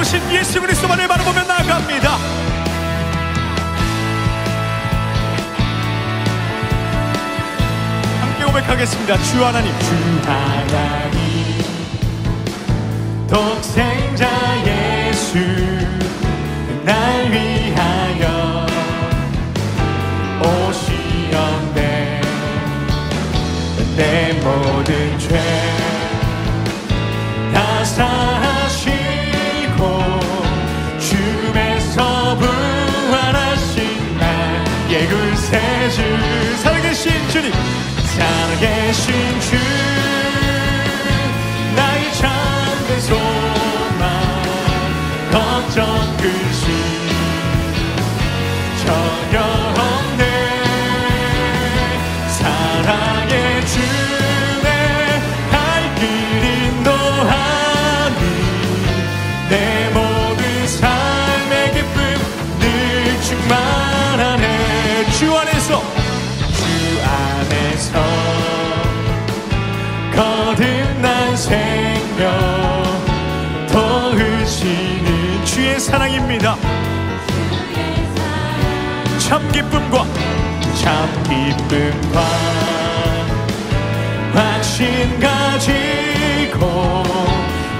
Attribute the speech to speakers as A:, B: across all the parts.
A: 되신 예수 그리스도만을 바라보며 나아갑니다. 함께 고백하겠습니다. 주 하나님, 주 하나님, 독생자 예수 날 위하여 오시었네. 내 모든 죄 다 사하시고 죽음에서 부활하신 나의 구세주, 살아계신 주님, 살아계신 주, 나의 참된 소망, 걱정 근심 전혀 없네. 사랑의 주내 갈 길 인도하니 내 모든 삶의 기쁨 늘 충만하네. 주 안에서, 주 안에서 거듭난 생명 더으시는 주의 사랑입니다. 참 기쁨과 확신 가지고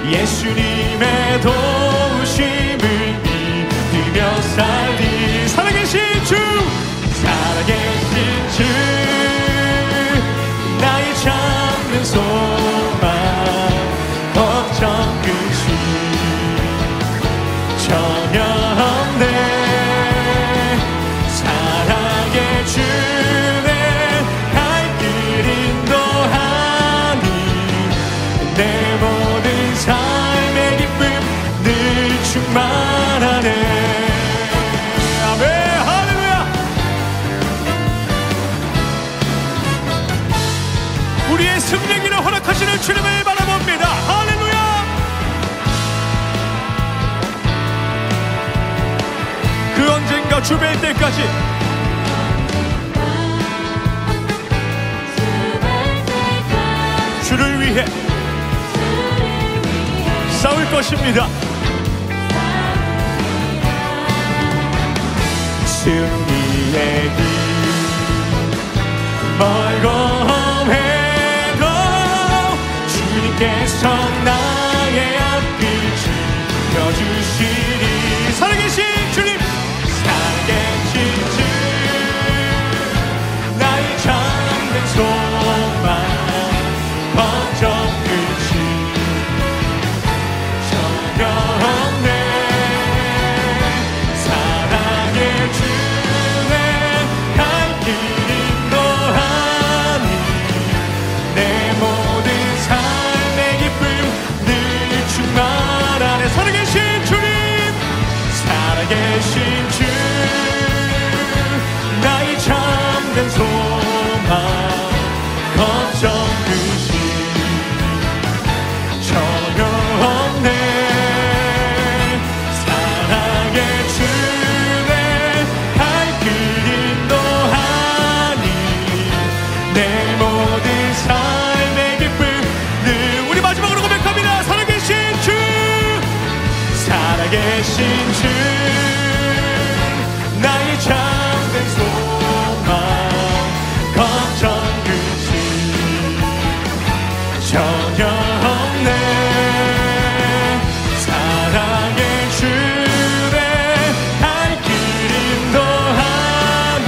A: 예수님의 도우심을 믿으며 살리. 살아계신 주, 살아계신 주, 나의 참는 소망, 걱정 근심 전혀 없네. 사랑의 주내 갈 길 인도하니 내 모든 삶의 기쁨 늘 충만하네. 아멘, 할렐루야. 우리의 승리기를 허락하시는 주님을 바라봅니다. 할렐루야. 그 언젠가 주 뵐 때까지 주를 위해 싸울 것입니다. 승리의 길 멀고 해도 주님께서 나의 앞길 지켜주시리. 살아계신 주님, 살아계신 주, 나의 참된 소망, 걱정 근심 전혀 없네. 사랑의 주내 갈 길 인도하니 내 모든 삶의 기쁨 늘 충만하네. 살아계신 주님, 살아계신 주, 나의 참된 소망, 걱정 근심 전혀 없네. 사랑의 주내 갈 길 인도하니 내 모든 삶의 기쁨 늘. 우리 마지막으로 고백합니다. 살아계신 주, 살아계신 주, 나의 참된 소망, 걱정 근심 전혀 없네. 사랑의 주내 갈 길 인도하니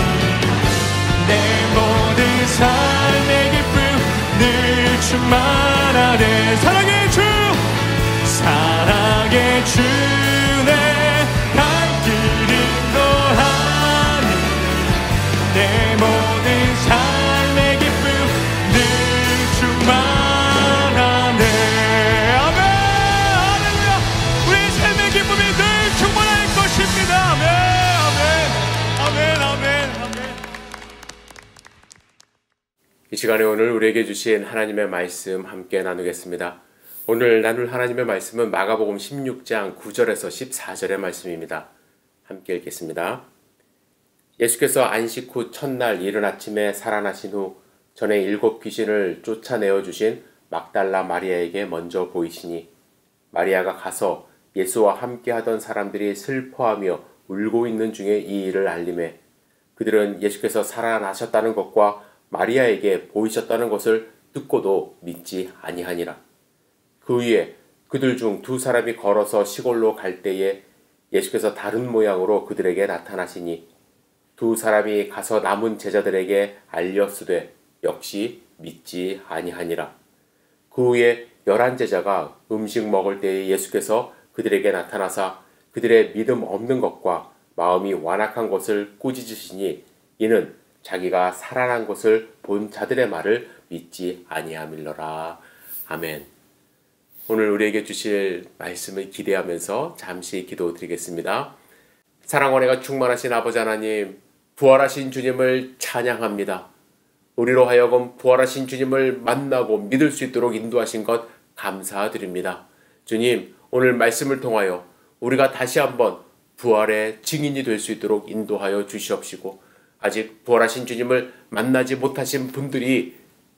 A: 내 모든 삶의 기쁨 늘 충만하네. 사랑의 주, 사랑의 주내 갈 길 인도하니 내 모든 삶의 기쁨 늘 충만하네. 아멘, 할렐루야. 우리의 삶의 기쁨이 늘 충만할 것입니다. 아멘, 아멘, 아멘, 아멘, 아멘.
B: 이 시간에 오늘 우리에게 주신 하나님의 말씀 함께 나누겠습니다. 오늘 나눌 하나님의 말씀은 마가복음 16장 9절에서 14절의 말씀입니다. 함께 읽겠습니다. 예수께서 안식 후 첫날 이른 아침에 살아나신 후 전에 7 귀신을 쫓아내어 주신 막달라 마리아에게 먼저 보이시니 마리아가 가서 예수와 함께 하던 사람들이 슬퍼하며 울고 있는 중에 이 일을 알림해 그들은 예수께서 살아나셨다는 것과 마리아에게 보이셨다는 것을 듣고도 믿지 아니하니라. 그 후에 그들 중 두 사람이 걸어서 시골로 갈 때에 예수께서 다른 모양으로 그들에게 나타나시니 두 사람이 가서 남은 제자들에게 알렸으되 역시 믿지 아니하니라. 그 후에 11 제자가 음식 먹을 때에 예수께서 그들에게 나타나사 그들의 믿음 없는 것과 마음이 완악한 것을 꾸짖으시니 이는 자기가 살아난 것을 본 자들의 말을 믿지 아니함일러라. 아멘. 오늘 우리에게 주실 말씀을 기대하면서 잠시 기도드리겠습니다. 사랑 은혜가 충만하신 아버지 하나님, 부활하신 주님을 찬양합니다. 우리로 하여금 부활하신 주님을 만나고 믿을 수 있도록 인도하신 것 감사드립니다. 주님, 오늘 말씀을 통하여 우리가 다시 한번 부활의 증인이 될 수 있도록 인도하여 주시옵시고 아직 부활하신 주님을 만나지 못하신 분들이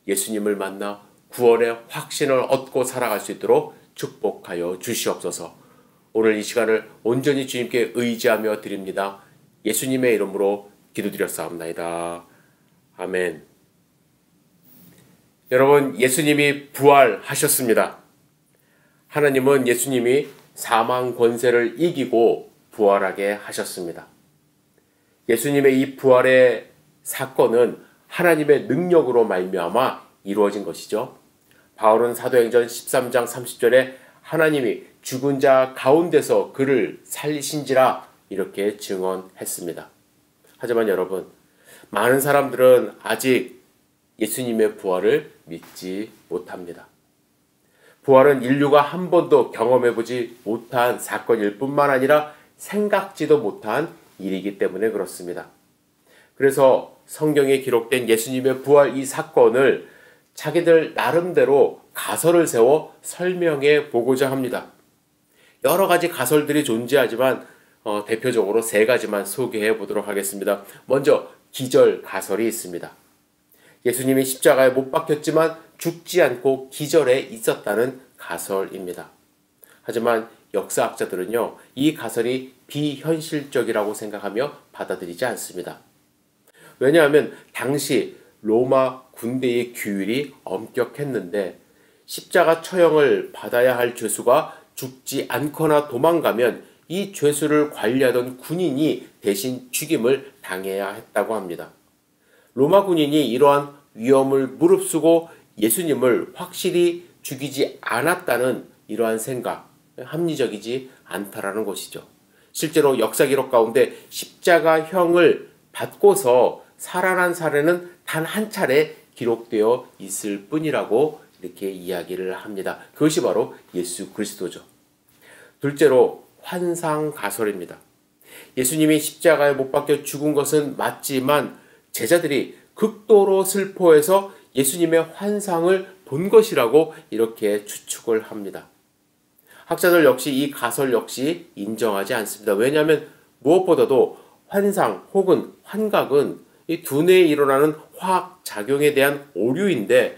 B: 예수님을 만나 구원의 확신을 얻고 살아갈 수 있도록 축복하여 주시옵소서. 오늘 이 시간을 온전히 주님께 의지하며 드립니다. 예수님의 이름으로 기도드렸사옵나이다. 아멘. 여러분, 예수님이 부활하셨습니다. 하나님은 예수님이 사망 권세를 이기고 부활하게 하셨습니다. 예수님의 이 부활의 사건은 하나님의 능력으로 말미암아 이루어진 것이죠. 바울은 사도행전 13장 30절에 하나님이 죽은 자 가운데서 그를 살리신지라 이렇게 증언했습니다. 하지만 여러분, 많은 사람들은 아직 예수님의 부활을 믿지 못합니다. 부활은 인류가 한 번도 경험해보지 못한 사건일 뿐만 아니라 생각지도 못한 일이기 때문에 그렇습니다. 그래서 성경에 기록된 예수님의 부활 이 사건을 자기들 나름대로 가설을 세워 설명해 보고자 합니다. 여러 가지 가설들이 존재하지만 대표적으로 3가지만 소개해 보도록 하겠습니다. 먼저 기절 가설이 있습니다. 예수님이 십자가에 못 박혔지만 죽지 않고 기절해 있었다는 가설입니다. 하지만 역사학자들은요, 이 가설이 비현실적이라고 생각하며 받아들이지 않습니다. 왜냐하면 당시 로마 군대의 규율이 엄격했는데 십자가 처형을 받아야 할 죄수가 죽지 않거나 도망가면 이 죄수를 관리하던 군인이 대신 죽임을 당해야 했다고 합니다. 로마 군인이 이러한 위험을 무릅쓰고 예수님을 확실히 죽이지 않았다는 이러한 생각, 합리적이지 않다라는 것이죠. 실제로 역사 기록 가운데 십자가형을 받고서 살아난 사례는 단 한 차례 기록되어 있을 뿐이라고 이렇게 이야기를 합니다. 그것이 바로 예수 그리스도죠. 둘째로 환상 가설입니다. 예수님이 십자가에 못 박혀 죽은 것은 맞지만 제자들이 극도로 슬퍼해서 예수님의 환상을 본 것이라고 이렇게 추측을 합니다. 학자들 역시 이 가설 역시 인정하지 않습니다. 왜냐하면 무엇보다도 환상 혹은 환각은 이 두뇌에 일어나는 화학작용에 대한 오류인데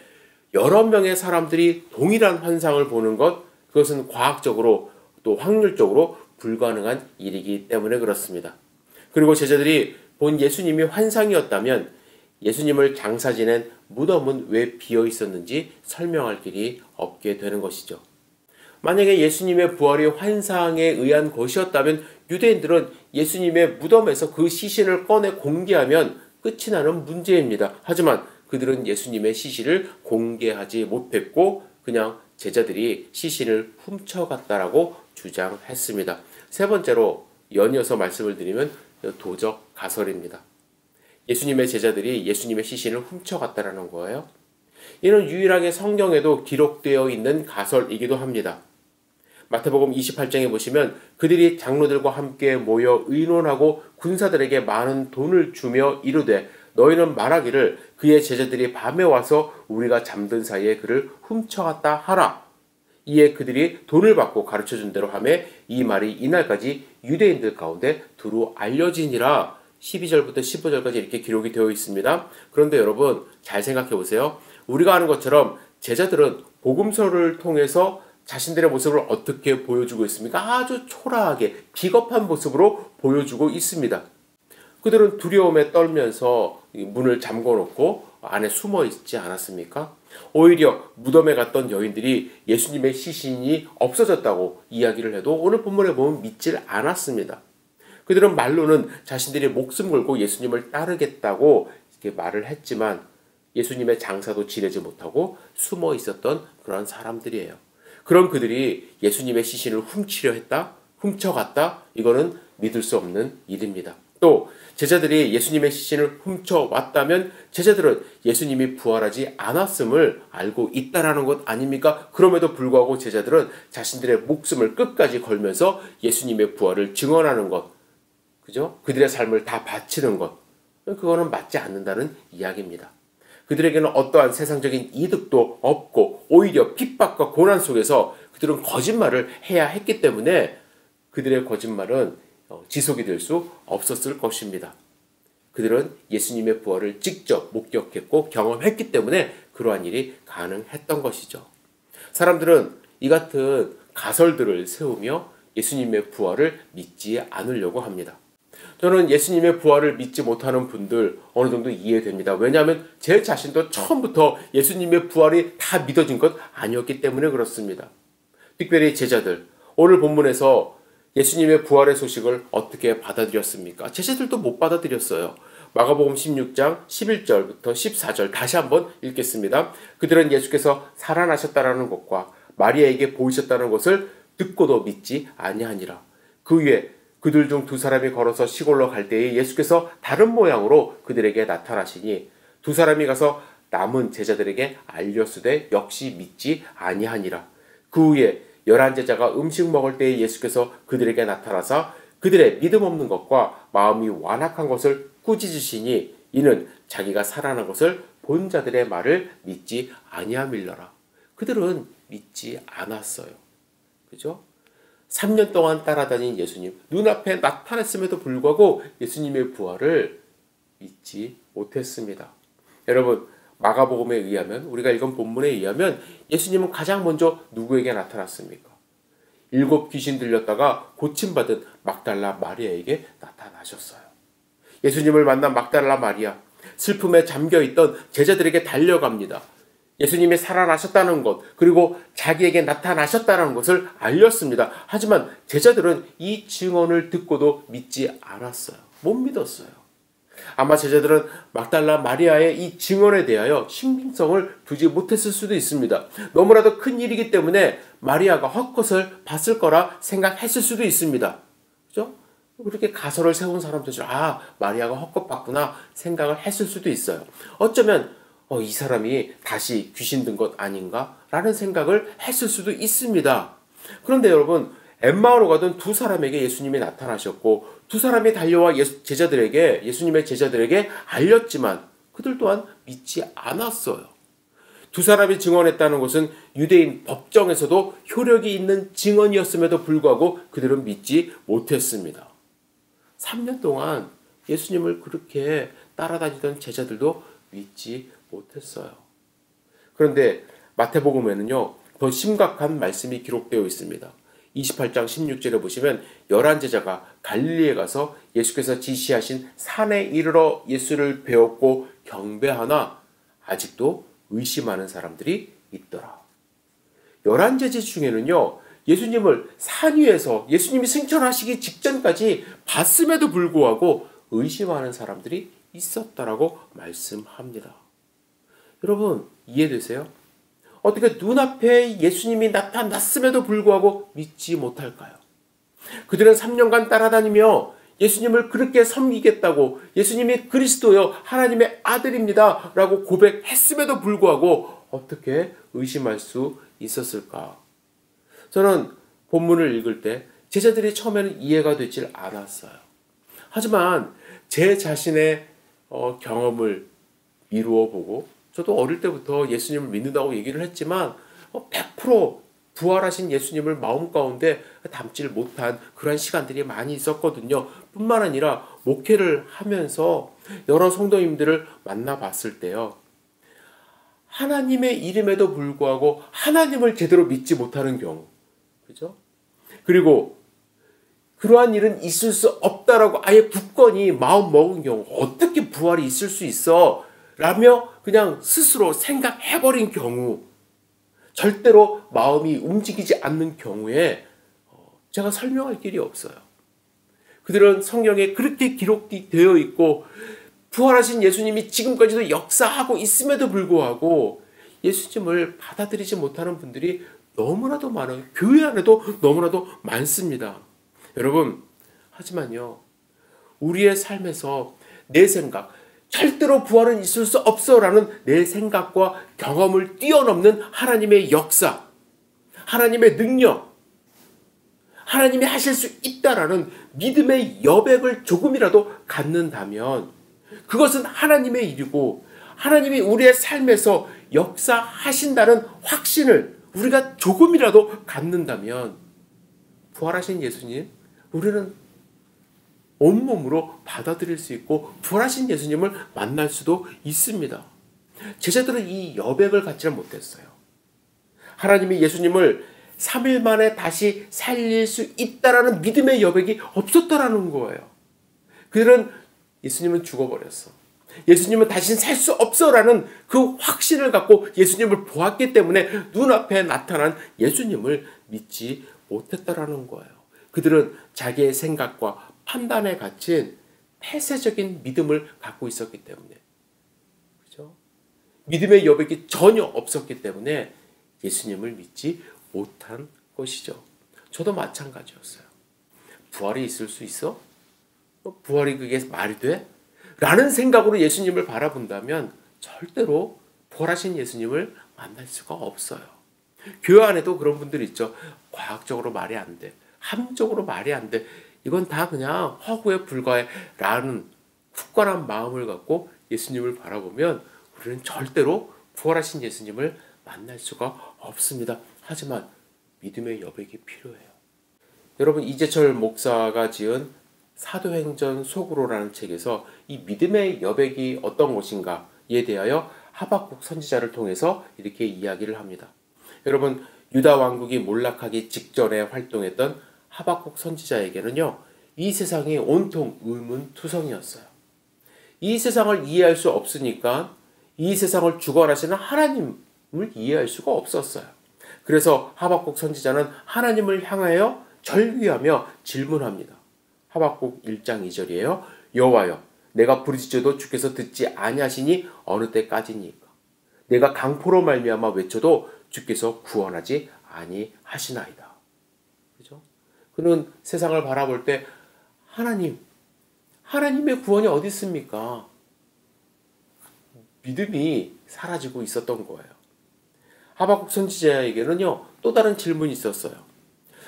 B: 여러 명의 사람들이 동일한 환상을 보는 것, 그것은 과학적으로 또 확률적으로 불가능한 일이기 때문에 그렇습니다. 그리고 제자들이 본 예수님이 환상이었다면 예수님을 장사 지낸 무덤은 왜 비어 있었는지 설명할 길이 없게 되는 것이죠. 만약에 예수님의 부활이 환상에 의한 것이었다면 유대인들은 예수님의 무덤에서 그 시신을 꺼내 공개하면 끝이 나는 문제입니다. 하지만 그들은 예수님의 시신을 공개하지 못했고 그냥 제자들이 시신을 훔쳐갔다라고 주장했습니다. 세 번째로 연이어서 말씀을 드리면 도적 가설입니다. 예수님의 제자들이 예수님의 시신을 훔쳐갔다라는 거예요. 이는 유일하게 성경에도 기록되어 있는 가설이기도 합니다. 마태복음 28장에 보시면 그들이 장로들과 함께 모여 의논하고 군사들에게 많은 돈을 주며 이르되 너희는 말하기를 그의 제자들이 밤에 와서 우리가 잠든 사이에 그를 훔쳐갔다 하라. 이에 그들이 돈을 받고 가르쳐준 대로 하매 이 말이 이날까지 유대인들 가운데 두루 알려지니라. 12절부터 15절까지 이렇게 기록이 되어 있습니다. 그런데 여러분 잘 생각해 보세요. 우리가 아는 것처럼 제자들은 복음서를 통해서 자신들의 모습을 어떻게 보여주고 있습니까? 아주 초라하게 비겁한 모습으로 보여주고 있습니다. 그들은 두려움에 떨면서 문을 잠궈놓고 안에 숨어 있지 않았습니까? 오히려 무덤에 갔던 여인들이 예수님의 시신이 없어졌다고 이야기를 해도 오늘 본문에 보면 믿질 않았습니다. 그들은 말로는 자신들이 목숨 걸고 예수님을 따르겠다고 이렇게 말을 했지만 예수님의 장사도 지내지 못하고 숨어 있었던 그런 사람들이에요. 그런 그들이 예수님의 시신을 훔치려 했다? 훔쳐갔다? 이거는 믿을 수 없는 일입니다. 또 제자들이 예수님의 시신을 훔쳐왔다면 제자들은 예수님이 부활하지 않았음을 알고 있다라는 것 아닙니까? 그럼에도 불구하고 제자들은 자신들의 목숨을 끝까지 걸면서 예수님의 부활을 증언하는 것, 그죠? 그들의 삶을 다 바치는 것, 그거는 맞지 않는다는 이야기입니다. 그들에게는 어떠한 세상적인 이득도 없고 오히려 핍박과 고난 속에서 그들은 거짓말을 해야 했기 때문에 그들의 거짓말은 지속이 될 수 없었을 것입니다. 그들은 예수님의 부활을 직접 목격했고 경험했기 때문에 그러한 일이 가능했던 것이죠. 사람들은 이 같은 가설들을 세우며 예수님의 부활을 믿지 않으려고 합니다. 저는 예수님의 부활을 믿지 못하는 분들 어느 정도 이해됩니다. 왜냐하면 제 자신도 처음부터 예수님의 부활이 다 믿어진 것 아니었기 때문에 그렇습니다. 특별히 제자들, 오늘 본문에서 예수님의 부활의 소식을 어떻게 받아들였습니까? 제자들도 못 받아들였어요. 마가복음 16장 11절부터 14절 다시 한번 읽겠습니다. 그들은 예수께서 살아나셨다라는 것과 마리아에게 보이셨다는 것을 듣고도 믿지 아니하니라. 그 위에 그들 중 두 사람이 걸어서 시골로 갈 때에 예수께서 다른 모양으로 그들에게 나타나시니 두 사람이 가서 남은 제자들에게 알렸으되 역시 믿지 아니하니라. 그 후에 11제자가 음식 먹을 때에 예수께서 그들에게 나타나사 그들의 믿음 없는 것과 마음이 완악한 것을 꾸짖으시니 이는 자기가 살아난 것을 본 자들의 말을 믿지 아니함일러라. 그들은 믿지 않았어요. 그죠? 3년 동안 따라다닌 예수님, 눈앞에 나타났음에도 불구하고 예수님의 부활을 믿지 못했습니다. 여러분, 마가복음에 의하면, 우리가 읽은 본문에 의하면 예수님은 가장 먼저 누구에게 나타났습니까? 7 귀신 들렸다가 고침받은 막달라 마리아에게 나타나셨어요. 예수님을 만난 막달라 마리아, 슬픔에 잠겨있던 제자들에게 달려갑니다. 예수님이 살아나셨다는 것, 그리고 자기에게 나타나셨다는 것을 알렸습니다. 하지만 제자들은 이 증언을 듣고도 믿지 않았어요. 못 믿었어요. 아마 제자들은 막달라 마리아의 이 증언에 대하여 신빙성을 두지 못했을 수도 있습니다. 너무나도 큰 일이기 때문에 마리아가 헛것을 봤을 거라 생각했을 수도 있습니다. 그죠? 그렇게 가설을 세운 사람들은 마리아가 헛것 봤구나 생각을 했을 수도 있어요. 어쩌면 이 사람이 다시 귀신 든 것 아닌가? 라는 생각을 했을 수도 있습니다. 그런데 여러분, 엠마오로 가던 두 사람에게 예수님이 나타나셨고 두 사람이 달려와 예수님의 제자들에게 알렸지만 그들 또한 믿지 않았어요. 두 사람이 증언했다는 것은 유대인 법정에서도 효력이 있는 증언이었음에도 불구하고 그들은 믿지 못했습니다. 3년 동안 예수님을 그렇게 따라다니던 제자들도 믿지 못했어요. 그런데 마태복음에는요, 더 심각한 말씀이 기록되어 있습니다. 28장 16절에 보시면 11제자가 갈릴리에 가서 예수께서 지시하신 산에 이르러 예수를 배웠고 경배하나 아직도 의심하는 사람들이 있더라. 11제자 중에는요, 예수님을 산 위에서 예수님이 승천하시기 직전까지 봤음에도 불구하고 의심하는 사람들이 있었다라고 말씀합니다. 여러분, 이해되세요? 어떻게 눈앞에 예수님이 나타났음에도 불구하고 믿지 못할까요? 그들은 3년간 따라다니며 예수님을 그렇게 섬기겠다고, 예수님이 그리스도요 하나님의 아들입니다 라고 고백했음에도 불구하고 어떻게 의심할 수 있었을까? 저는 본문을 읽을 때 제자들이 처음에는 이해가 되질 않았어요. 하지만 제 자신의 경험을 미루어 보고, 저도 어릴 때부터 예수님을 믿는다고 얘기를 했지만 100% 부활하신 예수님을 마음 가운데 담질 못한 그런 시간들이 많이 있었거든요. 뿐만 아니라 목회를 하면서 여러 성도님들을 만나봤을 때요, 하나님의 이름에도 불구하고 하나님을 제대로 믿지 못하는 경우, 그죠? 그리고 그러한 일은 있을 수 없다라고 아예 굳건히 마음 먹은 경우, 어떻게 부활이 있을 수 있어? 라며 그냥 스스로 생각해버린 경우, 절대로 마음이 움직이지 않는 경우에 제가 설명할 길이 없어요. 그들은 성경에 그렇게 기록되어 있고 부활하신 예수님이 지금까지도 역사하고 있음에도 불구하고 예수님을 받아들이지 못하는 분들이 너무나도 많아요. 교회 안에도 너무나도 많습니다. 여러분, 하지만요, 우리의 삶에서 내 생각, 절대로 부활은 있을 수 없어라는 내 생각과 경험을 뛰어넘는 하나님의 역사, 하나님의 능력, 하나님이 하실 수 있다라는 믿음의 여백을 조금이라도 갖는다면 그것은 하나님의 일이고 하나님이 우리의 삶에서 역사하신다는 확신을 우리가 조금이라도 갖는다면 부활하신 예수님, 우리는 온몸으로 받아들일 수 있고 부활하신 예수님을 만날 수도 있습니다. 제자들은 이 여백을 갖지를 못했어요. 하나님이 예수님을 3일 만에 다시 살릴 수 있다라는 믿음의 여백이 없었다라는 거예요. 그들은 예수님은 죽어버렸어, 예수님은 다시는 살 수 없어라는 그 확신을 갖고 예수님을 보았기 때문에 눈앞에 나타난 예수님을 믿지 못했다라는 거예요. 그들은 자기의 생각과 판단에 갇힌 폐쇄적인 믿음을 갖고 있었기 때문에, 그죠? 믿음의 여백이 전혀 없었기 때문에 예수님을 믿지 못한 것이죠. 저도 마찬가지였어요. 부활이 있을 수 있어? 부활이 그게 말이 돼? 라는 생각으로 예수님을 바라본다면 절대로 부활하신 예수님을 만날 수가 없어요. 교회 안에도 그런 분들이 있죠. 과학적으로 말이 안 돼, 함적으로 말이 안 돼, 이건 다 그냥 허구에 불과해 라는 굳건한 마음을 갖고 예수님을 바라보면 우리는 절대로 부활하신 예수님을 만날 수가 없습니다. 하지만 믿음의 여백이 필요해요. 여러분, 이재철 목사가 지은 사도행전 속으로라는 책에서 이 믿음의 여백이 어떤 것인가에 대하여 하박국 선지자를 통해서 이렇게 이야기를 합니다. 여러분, 유다 왕국이 몰락하기 직전에 활동했던 하박국 선지자에게는요, 이 세상이 온통 의문투성이었어요. 이 세상을 이해할 수 없으니까 이 세상을 주관하시는 하나님을 이해할 수가 없었어요. 그래서 하박국 선지자는 하나님을 향하여 절규하며 질문합니다. 하박국 1장 2절이에요. 여호와여, 내가 부르짖어도 주께서 듣지 아니하시니 어느 때까지니까? 내가 강포로 말미암아 외쳐도 주께서 구원하지 아니하시나이다. 그죠? 그는 세상을 바라볼 때 하나님의 구원이 어디 있습니까? 믿음이 사라지고 있었던 거예요. 하박국 선지자에게는요, 또 다른 질문이 있었어요.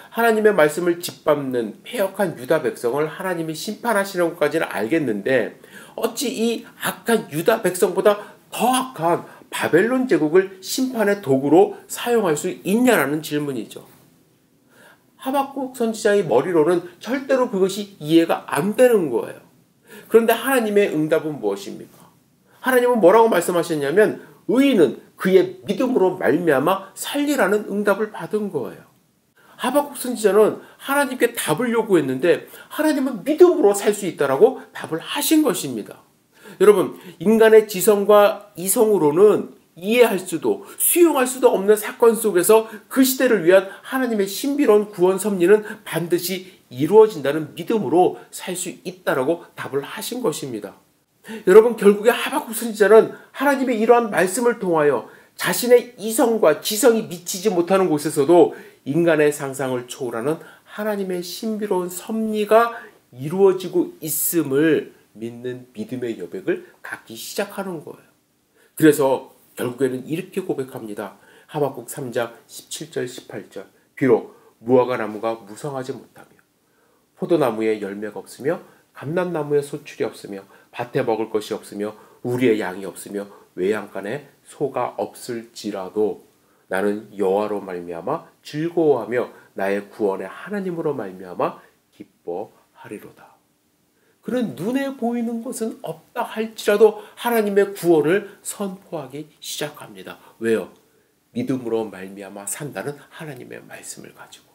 B: 하나님의 말씀을 짓밟는 패역한 유다 백성을 하나님이 심판하시는 것까지는 알겠는데 어찌 이 악한 유다 백성보다 더 악한 바벨론 제국을 심판의 도구로 사용할 수 있냐라는 질문이죠. 하박국 선지자의 머리로는 절대로 그것이 이해가 안 되는 거예요. 그런데 하나님의 응답은 무엇입니까? 하나님은 뭐라고 말씀하셨냐면 의인은 그의 믿음으로 말미암아 살리라는 응답을 받은 거예요. 하박국 선지자는 하나님께 답을 요구했는데 하나님은 믿음으로 살 수 있다라고 답을 하신 것입니다. 여러분, 인간의 지성과 이성으로는 이해할 수도 수용할 수도 없는 사건 속에서 그 시대를 위한 하나님의 신비로운 구원 섭리는 반드시 이루어진다는 믿음으로 살 수 있다라고 답을 하신 것입니다. 여러분, 결국에 하박국 선지자는 하나님의 이러한 말씀을 통하여 자신의 이성과 지성이 미치지 못하는 곳에서도 인간의 상상을 초월하는 하나님의 신비로운 섭리가 이루어지고 있음을 믿는 믿음의 여백을 갖기 시작하는 거예요. 그래서 결국에는 이렇게 고백합니다. 하박국 3장 17절 18절. 비록 무화과 나무가 무성하지 못하며 포도나무에 열매가 없으며 감람나무에 소출이 없으며 밭에 먹을 것이 없으며 우리의 양이 없으며 외양간에 소가 없을지라도 나는 여호와로 말미암아 즐거워하며 나의 구원의 하나님으로 말미암아 기뻐하리로다. 그는 눈에 보이는 것은 없다 할지라도 하나님의 구원을 선포하기 시작합니다. 왜요? 믿음으로 말미암아 산다는 하나님의 말씀을 가지고.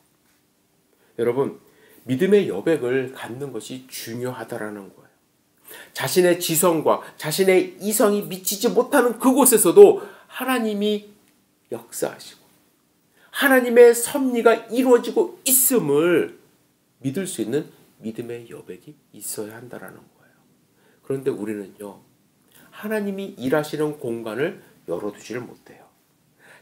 B: 여러분, 믿음의 여백을 갖는 것이 중요하다라는 거예요. 자신의 지성과 자신의 이성이 미치지 못하는 그곳에서도 하나님이 역사하시고 하나님의 섭리가 이루어지고 있음을 믿을 수 있는 믿음의 여백이 있어야 한다라는 거예요. 그런데 우리는요, 하나님이 일하시는 공간을 열어두지를 못해요.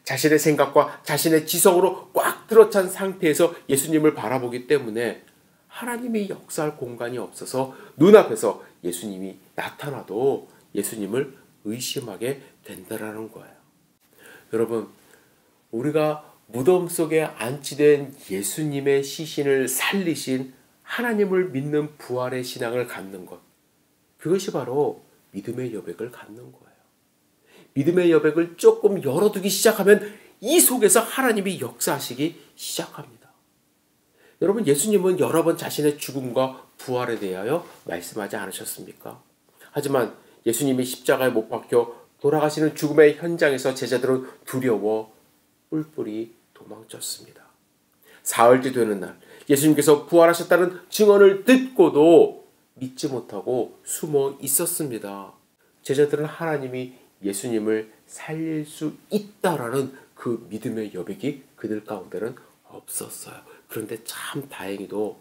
B: 자신의 생각과 자신의 지성으로 꽉 들어찬 상태에서 예수님을 바라보기 때문에 하나님이 역사할 공간이 없어서 눈앞에서 예수님이 나타나도 예수님을 의심하게 된다라는 거예요. 여러분, 우리가 무덤 속에 안치된 예수님의 시신을 살리신 하나님을 믿는 부활의 신앙을 갖는 것, 그것이 바로 믿음의 여백을 갖는 거예요. 믿음의 여백을 조금 열어두기 시작하면 이 속에서 하나님이 역사하시기 시작합니다. 여러분, 예수님은 여러 번 자신의 죽음과 부활에 대하여 말씀하지 않으셨습니까? 하지만 예수님이 십자가에 못 박혀 돌아가시는 죽음의 현장에서 제자들은 두려워 뿔뿔이 도망쳤습니다. 사흘째 되는 날, 예수님께서 부활하셨다는 증언을 듣고도 믿지 못하고 숨어 있었습니다. 제자들은 하나님이 예수님을 살릴 수 있다라는 그 믿음의 여백이 그들 가운데는 없었어요. 그런데 참 다행히도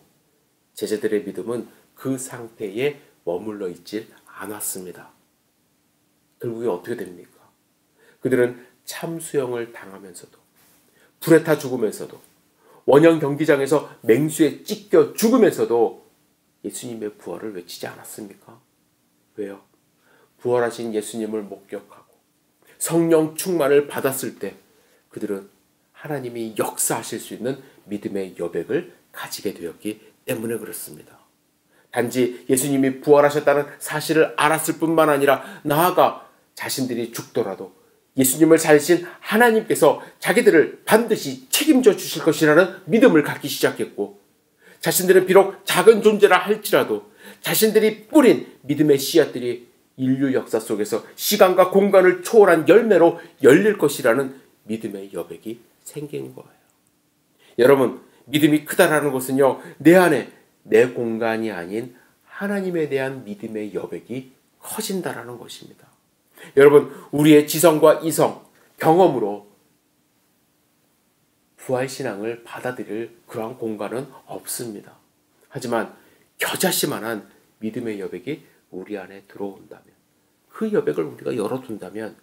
B: 제자들의 믿음은 그 상태에 머물러 있질 않았습니다. 결국에 어떻게 됩니까? 그들은 참수형을 당하면서도, 불에 타 죽으면서도, 원형 경기장에서 맹수에 찢겨 죽으면서도 예수님의 부활을 외치지 않았습니까? 왜요? 부활하신 예수님을 목격하고 성령 충만을 받았을 때 그들은 하나님이 역사하실 수 있는 믿음의 여백을 가지게 되었기 때문에 그렇습니다. 단지 예수님이 부활하셨다는 사실을 알았을 뿐만 아니라 나아가 자신들이 죽더라도 예수님을 살리신 하나님께서 자기들을 반드시 책임져 주실 것이라는 믿음을 갖기 시작했고, 자신들은 비록 작은 존재라 할지라도 자신들이 뿌린 믿음의 씨앗들이 인류 역사 속에서 시간과 공간을 초월한 열매로 열릴 것이라는 믿음의 여백이 생긴 거예요. 여러분, 믿음이 크다라는 것은요, 내 안에 내 공간이 아닌 하나님에 대한 믿음의 여백이 커진다라는 것입니다. 여러분, 우리의 지성과 이성, 경험으로 부활신앙을 받아들일 그러한 공간은 없습니다. 하지만 겨자씨만한 믿음의 여백이 우리 안에 들어온다면, 그 여백을 우리가 열어둔다면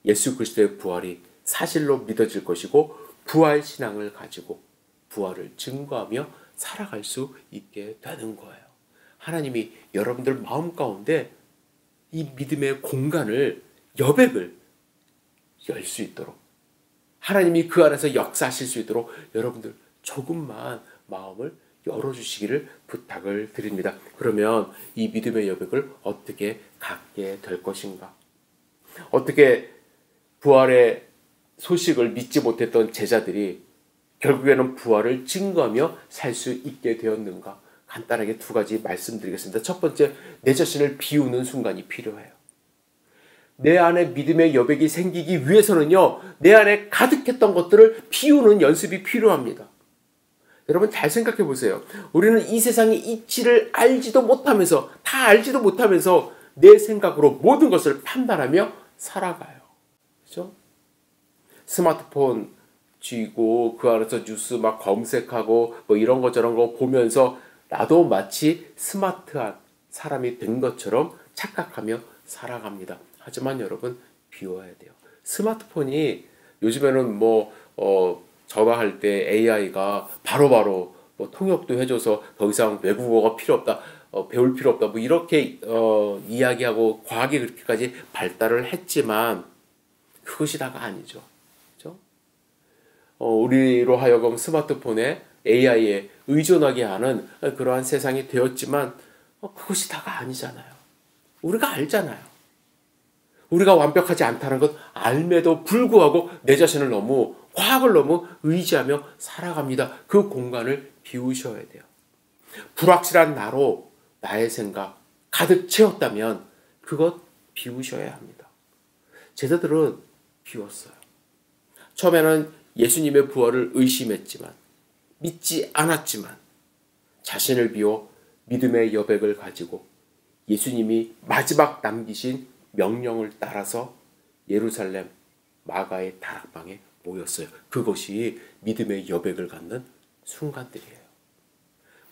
B: 예수 그리스도의 부활이 사실로 믿어질 것이고, 부활신앙을 가지고 부활을 증거하며 살아갈 수 있게 되는 거예요. 하나님이 여러분들 마음 가운데 이 믿음의 공간을, 여백을 열 수 있도록, 하나님이 그 안에서 역사하실 수 있도록 여러분들 조금만 마음을 열어주시기를 부탁을 드립니다. 그러면 이 믿음의 여백을 어떻게 갖게 될 것인가? 어떻게 부활의 소식을 믿지 못했던 제자들이 결국에는 부활을 증거하며 살 수 있게 되었는가? 간단하게 두 가지 말씀드리겠습니다. 첫 번째, 내 자신을 비우는 순간이 필요해요. 내 안에 믿음의 여백이 생기기 위해서는요, 내 안에 가득했던 것들을 비우는 연습이 필요합니다. 여러분, 잘 생각해 보세요. 우리는 이 세상의 이치를 알지도 못하면서, 다 알지도 못하면서 내 생각으로 모든 것을 판단하며 살아가요. 그렇죠? 스마트폰 쥐고 그 안에서 뉴스 막 검색하고 뭐 이런 거 저런 거 보면서 나도 마치 스마트한 사람이 된 것처럼 착각하며 살아갑니다. 하지만 여러분, 비워야 돼요. 스마트폰이 요즘에는 전화할 때 AI가 바로바로 통역도 해줘서 더 이상 외국어가 필요 없다, 배울 필요 없다, 이렇게 이야기하고 과학이 그렇게까지 발달을 했지만 그것이 다가 아니죠. 그렇죠? 우리로 하여금 스마트폰에 AI에 의존하게 하는 그러한 세상이 되었지만 그것이 다가 아니잖아요. 우리가 알잖아요. 우리가 완벽하지 않다는 것 알매도 불구하고 내 자신을 너무, 과학을 너무 의지하며 살아갑니다. 그 공간을 비우셔야 돼요. 불확실한 나로 나의 생각 가득 채웠다면 그것 비우셔야 합니다. 제자들은 비웠어요. 처음에는 예수님의 부활을 의심했지만, 믿지 않았지만 자신을 비워 믿음의 여백을 가지고 예수님이 마지막 남기신 명령을 따라서 예루살렘 마가의 다락방에 모였어요. 그것이 믿음의 여백을 갖는 순간들이에요.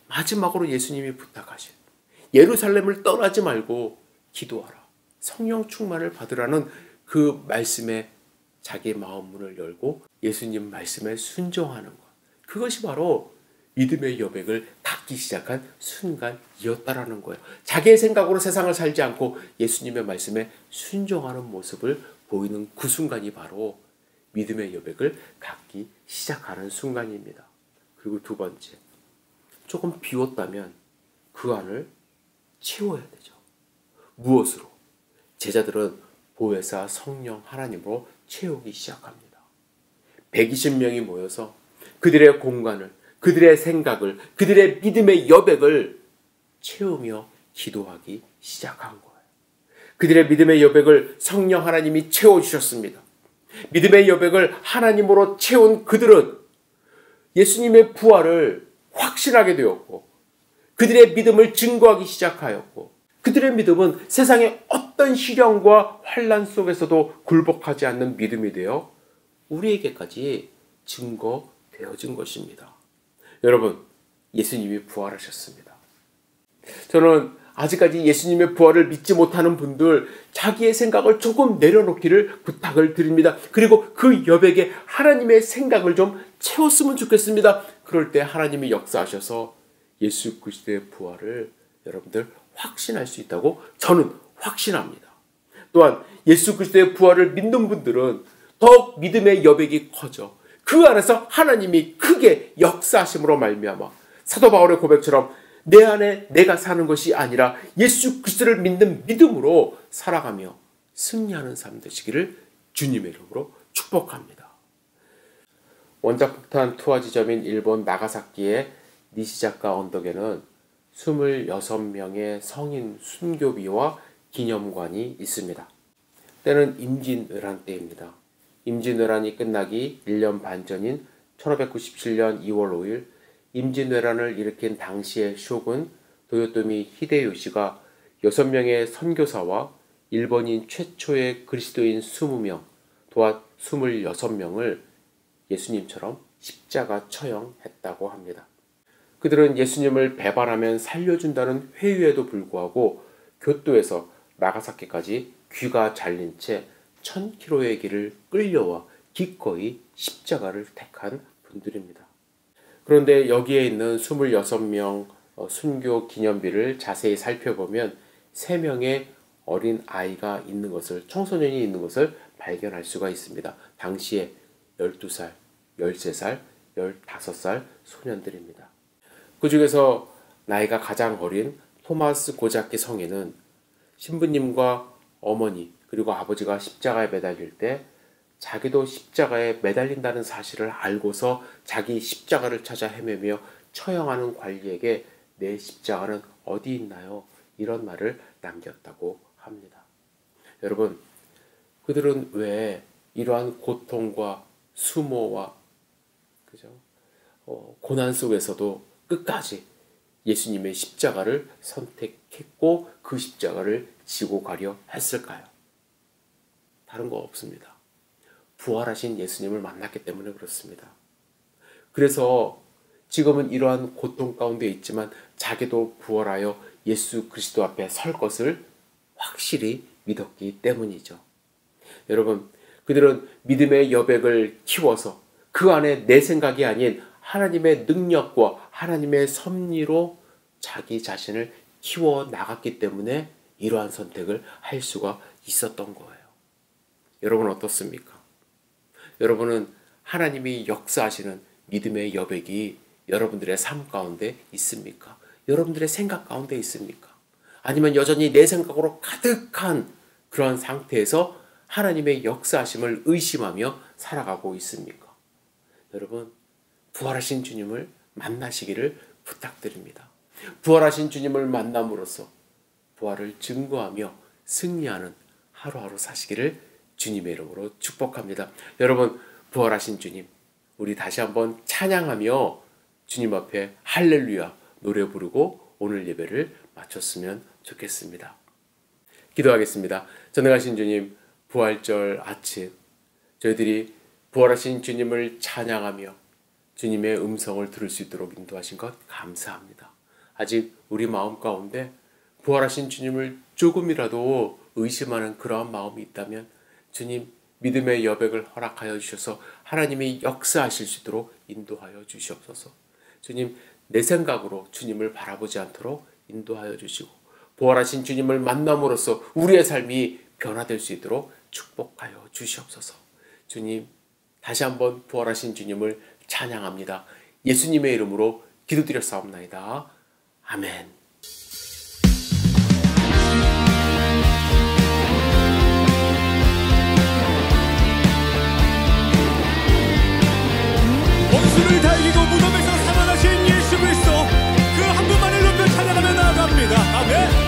B: 마지막으로 예수님이 부탁하신 예루살렘을 떠나지 말고 기도하라, 성령 충만을 받으라는 그 말씀에 자기 마음 문을 열고 예수님 말씀에 순종하는 것, 그것이 바로 믿음의 여백을 갖기 시작한 순간이었다라는 거예요. 자기의 생각으로 세상을 살지 않고 예수님의 말씀에 순종하는 모습을 보이는 그 순간이 바로 믿음의 여백을 갖기 시작하는 순간입니다. 그리고 두 번째, 조금 비웠다면 그 안을 채워야 되죠. 무엇으로? 제자들은 보혜사 성령 하나님으로 채우기 시작합니다. 120명이 모여서 그들의 공간을, 그들의 생각을, 그들의 믿음의 여백을 채우며 기도하기 시작한 거예요. 그들의 믿음의 여백을 성령 하나님이 채워주셨습니다. 믿음의 여백을 하나님으로 채운 그들은 예수님의 부활을 확신하게 되었고, 그들의 믿음을 증거하기 시작하였고, 그들의 믿음은 세상의 어떤 시련과 환난 속에서도 굴복하지 않는 믿음이 되어 우리에게까지 증거되어진 것입니다. 여러분, 예수님이 부활하셨습니다. 저는 아직까지 예수님의 부활을 믿지 못하는 분들, 자기의 생각을 조금 내려놓기를 부탁을 드립니다. 그리고 그 여백에 하나님의 생각을 좀 채웠으면 좋겠습니다. 그럴 때 하나님이 역사하셔서 예수 그리스도의 부활을 여러분들 확신할 수 있다고 저는 확신합니다. 또한 예수 그리스도의 부활을 믿는 분들은 더욱 믿음의 여백이 커져 그 안에서 하나님이 크게 역사하심으로 말미암아 사도 바울의 고백처럼 내 안에 내가 사는 것이 아니라 예수 그리스도를 믿는 믿음으로 살아가며 승리하는 삶 되시기를 주님의 이름으로 축복합니다. 원자폭탄 투하 지점인 일본 나가사키의 니시자카 언덕에는 26명의 성인 순교비와 기념관이 있습니다. 때는 임진왜란 때입니다. 임진왜란이 끝나기 1년 반 전인 1597년 2월 5일 임진왜란을 일으킨 당시의 쇼군 도요토미 히데요시가 6명의 선교사와 일본인 최초의 그리스도인 20명, 또한 26명을 예수님처럼 십자가 처형했다고 합니다. 그들은 예수님을 배반하면 살려준다는 회유에도 불구하고 교토에서 나가사키까지 귀가 잘린 채 1000km의 길을 끌려와 기꺼이 십자가를 택한 분들입니다. 그런데 여기에 있는 26명 순교 기념비를 자세히 살펴보면 3명의 어린 아이가 있는 것을, 청소년이 있는 것을 발견할 수가 있습니다. 당시에 12살, 13살, 15살 소년들입니다. 그 중에서 나이가 가장 어린 토마스 고자키 성인은 신부님과 어머니 그리고 아버지가 십자가에 매달릴 때 자기도 십자가에 매달린다는 사실을 알고서 자기 십자가를 찾아 헤매며 처형하는 관리에게 내 십자가는 어디 있나요? 이런 말을 남겼다고 합니다. 여러분, 그들은 왜 이러한 고통과 수모와 고난 속에서도 끝까지 예수님의 십자가를 선택했고 그 십자가를 지고 가려 했을까요? 다른 거 없습니다. 부활하신 예수님을 만났기 때문에 그렇습니다. 그래서 지금은 이러한 고통 가운데 있지만 자기도 부활하여 예수 그리스도 앞에 설 것을 확실히 믿었기 때문이죠. 여러분, 그들은 믿음의 여백을 키워서 그 안에 내 생각이 아닌 하나님의 능력과 하나님의 섭리로 자기 자신을 키워 나갔기 때문에 이러한 선택을 할 수가 있었던 거예요. 여러분 어떻습니까? 여러분은 하나님이 역사하시는 믿음의 여백이 여러분들의 삶 가운데 있습니까? 여러분들의 생각 가운데 있습니까? 아니면 여전히 내 생각으로 가득한 그런 상태에서 하나님의 역사하심을 의심하며 살아가고 있습니까? 여러분, 부활하신 주님을 만나시기를 부탁드립니다. 부활하신 주님을 만남으로써 부활을 증거하며 승리하는 하루하루 사시기를 주님의 이름으로 축복합니다. 여러분, 부활하신 주님, 우리 다시 한번 찬양하며 주님 앞에 할렐루야 노래 부르고 오늘 예배를 마쳤으면 좋겠습니다. 기도하겠습니다. 전능하신 주님, 부활절 아침 저희들이 부활하신 주님을 찬양하며 주님의 음성을 들을 수 있도록 인도하신 것 감사합니다. 아직 우리 마음 가운데 부활하신 주님을 조금이라도 의심하는 그러한 마음이 있다면 주님, 믿음의 여백을 허락하여 주셔서 하나님이 역사하실 수 있도록 인도하여 주시옵소서. 주님, 내 생각으로 주님을 바라보지 않도록 인도하여 주시고 부활하신 주님을 만남으로써 우리의 삶이 변화될 수 있도록 축복하여 주시옵소서. 주님, 다시 한번 부활하신 주님을 찬양합니다. 예수님의 이름으로 기도드렸사옵나이다. 아멘.
A: 원수를 다 이기고 무덤에서 살아나신 예수 그리스도, 그 한 분만을 높여 찬양하며 나아갑니다. 아멘.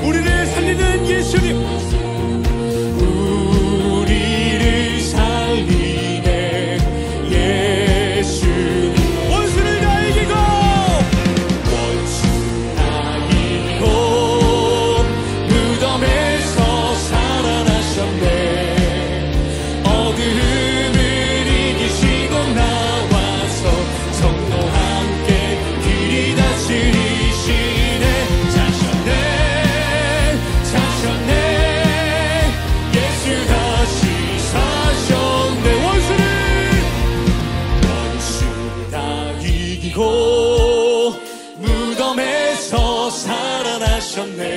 A: 우리를 살리는 예수님, 우리를 살리네 예수님. 원수를 다 이기고 무덤에서 살아나셨네. 어둠을 이기시고 나와서 성도 함께 길이 다스리시네. 무덤에서 살아나셨네.